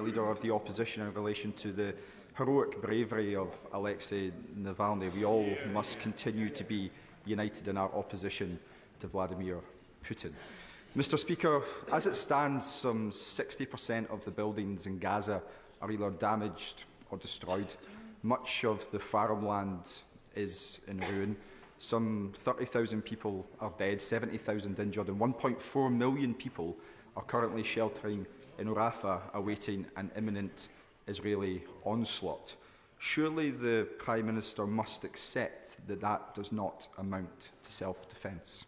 Leader of the Opposition in relation to the heroic bravery of Alexei Navalny. We all must continue to be united in our opposition to Vladimir Putin. Mr. Speaker, as it stands, some 60% of the buildings in Gaza are either damaged or destroyed. Much of the farmland is in ruin. Some 30,000 people are dead, 70,000 injured, and 1.4 million people are currently sheltering in Rafah, awaiting an imminent Israeli onslaught. Surely the Prime Minister must accept that that does not amount to self-defence.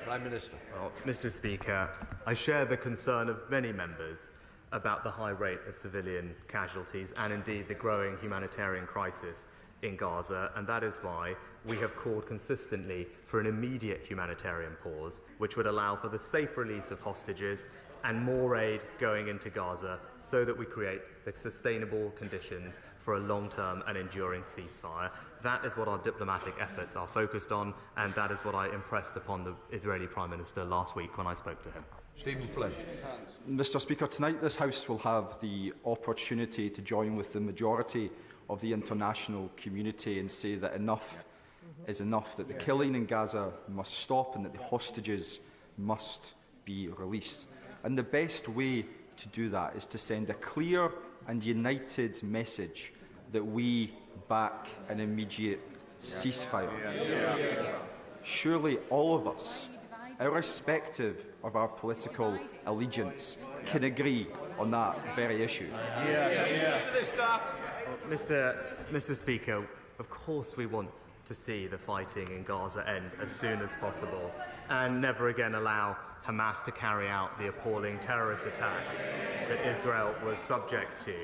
Prime Minister. Well, Mr. Speaker, I share the concern of many members about the high rate of civilian casualties and indeed the growing humanitarian crisis in Gaza, and that is why we have called consistently for an immediate humanitarian pause, which would allow for the safe release of hostages and more aid going into Gaza so that we create the sustainable conditions for a long-term and enduring ceasefire. That is what our diplomatic efforts are focused on, and that is what I impressed upon the Israeli Prime Minister last week when I spoke to him. Stephen Flynn. Mr. Speaker, tonight this House will have the opportunity to join with the majority of the international community and say that enough is enough, that the killing in Gaza must stop and that the hostages must be released. And the best way to do that is to send a clear and united message that we back an immediate ceasefire. Surely all of us, irrespective of our political allegiance, can agree on that very issue. Mr. Speaker, of course we want to see the fighting in Gaza end as soon as possible and never again allow Hamas to carry out the appalling terrorist attacks that Israel was subject to.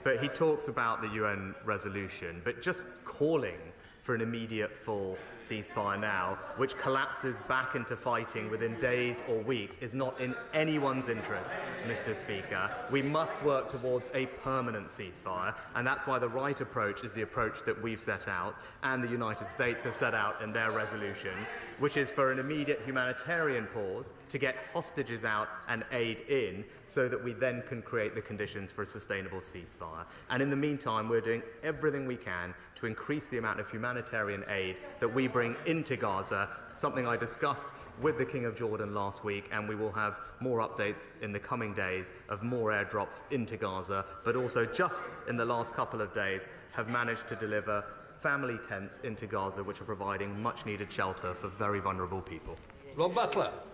But he talks about the UN resolution, but just calling for an immediate full ceasefire now, which collapses back into fighting within days or weeks, is not in anyone's interest, Mr. Speaker. We must work towards a permanent ceasefire, and that's why the right approach is the approach that we've set out and the United States have set out in their resolution, which is for an immediate humanitarian pause to get hostages out and aid in so that we then can create the conditions for a sustainable ceasefire. And in the meantime, we're doing everything we can to increase the amount of humanitarian aid that we bring into Gaza, something I discussed with the King of Jordan last week, and we will have more updates in the coming days of more airdrops into Gaza, but also just in the last couple of days have managed to deliver family tents into Gaza, which are providing much needed shelter for very vulnerable people. Rob Butler.